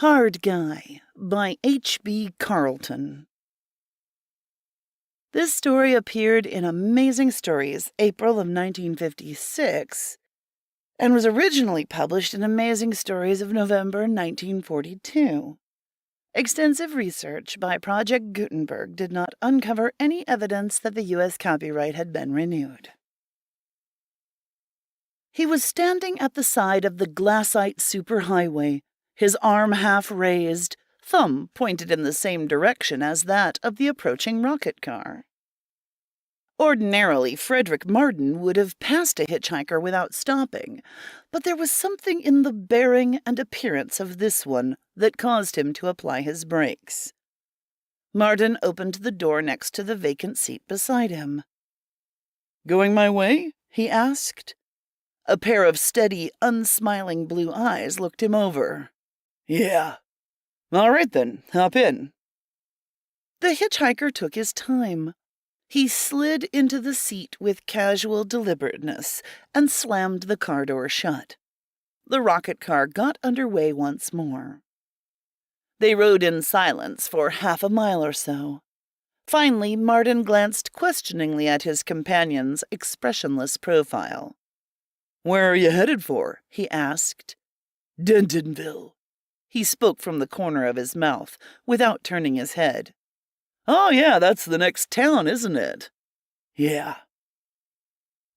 Hard Guy by H.B. Carleton. This story appeared in Amazing Stories, April of 1956, and was originally published in Amazing Stories of November 1942. Extensive research by Project Gutenberg did not uncover any evidence that the U.S. copyright had been renewed. He was standing at the side of the glassite superhighway, his arm half raised, thumb pointed in the same direction as that of the approaching rocket car. Ordinarily, Frederick Marden would have passed a hitchhiker without stopping, but there was something in the bearing and appearance of this one that caused him to apply his brakes. Marden opened the door next to the vacant seat beside him. "Going my way?" he asked. A pair of steady, unsmiling blue eyes looked him over. "Yeah." "All right then, hop in." The hitchhiker took his time. He slid into the seat with casual deliberateness and slammed the car door shut. The rocket car got underway once more. They rode in silence for half a mile or so. Finally, Marden glanced questioningly at his companion's expressionless profile. "Where are you headed for?" he asked. "Dentonville." He spoke from the corner of his mouth, without turning his head. "Oh, yeah, that's the next town, isn't it?" "Yeah."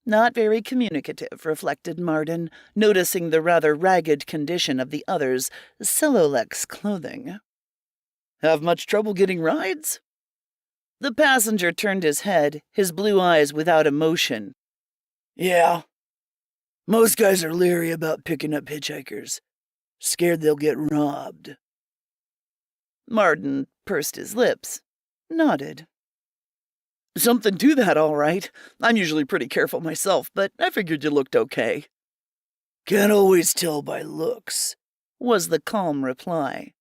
Not very communicative, reflected Marden, noticing the rather ragged condition of the other's Celolex clothing. "Have much trouble getting rides?" The passenger turned his head, his blue eyes without emotion. "Yeah. Most guys are leery about picking up hitchhikers. Scared they'll get robbed." Marden pursed his lips, nodded. "Something to that, all right. I'm usually pretty careful myself, but I figured you looked okay." "Can't always tell by looks," was the calm reply.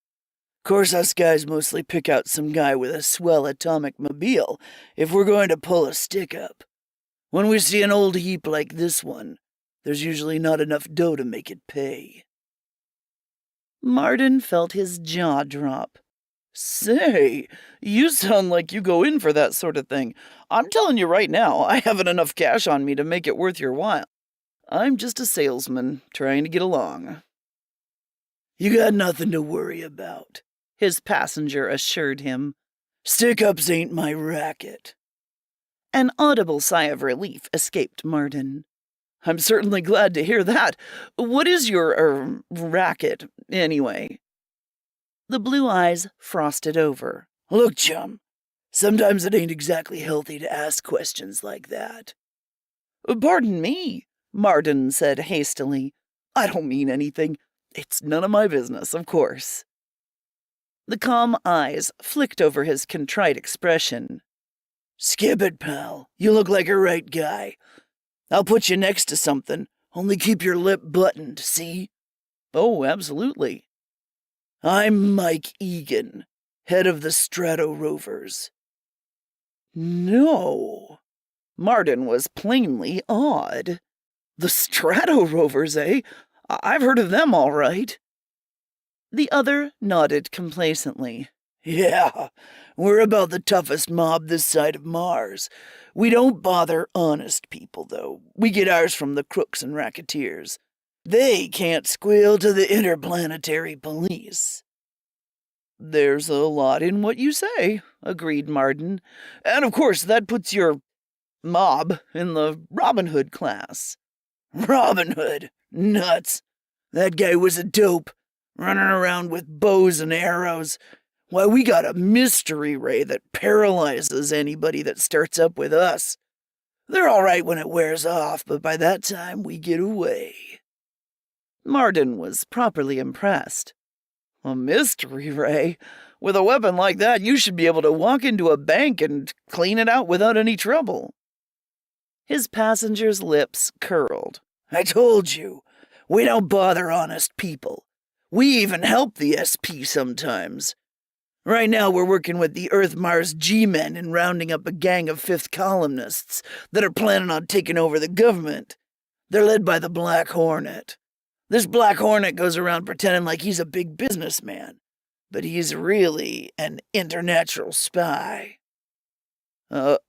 "Course us guys mostly pick out some guy with a swell atomic mobile if we're going to pull a stick-up. When we see an old heap like this one, there's usually not enough dough to make it pay." Marden felt his jaw drop. "Say, you sound like you go in for that sort of thing. I'm telling you right now, I haven't enough cash on me to make it worth your while. I'm just a salesman, trying to get along." "You got nothing to worry about," his passenger assured him. "Stick-ups ain't my racket." An audible sigh of relief escaped Marden. "I'm certainly glad to hear that. What is your, racket, anyway?" The blue eyes frosted over. "Look, chum, sometimes it ain't exactly healthy to ask questions like that." "Pardon me," Marden said hastily. "I don't mean anything. It's none of my business, of course." The calm eyes flicked over his contrite expression. "Skip it, pal. You look like a right guy. I'll put you next to something. Only keep your lip buttoned, see?" "Oh, absolutely." "I'm Mike Egan, head of the Strato Rovers." "No." Marden was plainly awed. "The Strato Rovers, eh? I've heard of them, all right." The other nodded complacently. "Yeah, we're about the toughest mob this side of Mars. We don't bother honest people, though. We get ours from the crooks and racketeers. They can't squeal to the interplanetary police." "There's a lot in what you say," agreed Marden. "And of course that puts your mob in the Robin Hood class." "Robin Hood? Nuts. That guy was a dope, running around with bows and arrows. Why, we got a mystery ray that paralyzes anybody that starts up with us. They're all right when it wears off, but by that time we get away." Marden was properly impressed. "A mystery ray? With a weapon like that, you should be able to walk into a bank and clean it out without any trouble." His passenger's lips curled. "I told you, we don't bother honest people. We even help the SP sometimes. Right now we're working with the Earth-Mars G-Men in rounding up a gang of fifth columnists that are planning on taking over the government. They're led by the Black Hornet. This Black Hornet goes around pretending like he's a big businessman, but he's really an international spy."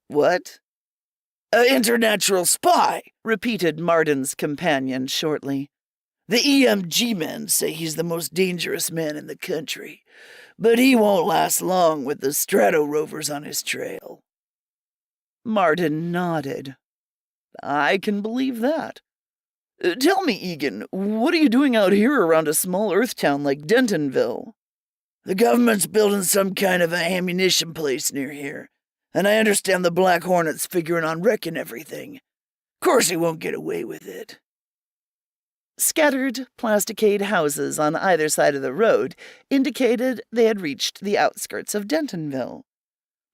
What? International spy," repeated Marden's companion shortly. "The EMG men say he's the most dangerous man in the country, but he won't last long with the Strato Rovers on his trail." Marden nodded. "I can believe that. Tell me, Egan, what are you doing out here around a small Earth town like Dentonville?" "The government's building some kind of a ammunition place near here, and I understand the Black Hornet's figuring on wrecking everything. Of course he won't get away with it." Scattered, plasticade houses on either side of the road indicated they had reached the outskirts of Dentonville.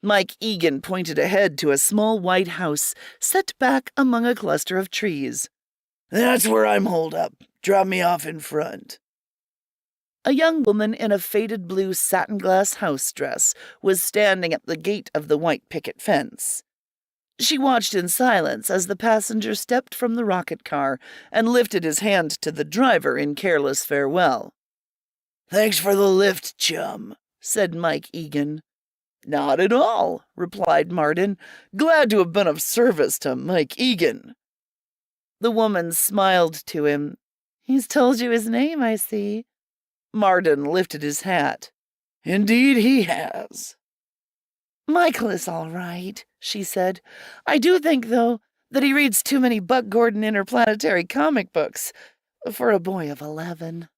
Mike Egan pointed ahead to a small white house set back among a cluster of trees. "That's where I'm holed up. Drop me off in front." A young woman in a faded blue satin glass house dress was standing at the gate of the white picket fence. She watched in silence as the passenger stepped from the rocket car and lifted his hand to the driver in careless farewell. "Thanks for the lift, chum," said Mike Egan. "Not at all," replied Marden. "Glad to have been of service to Mike Egan." The woman smiled to him. "He's told you his name, I see." Marden lifted his hat. "Indeed he has." "Michael is all right," she said. "I do think, though, that he reads too many Buck Gordon interplanetary comic books for a boy of 11.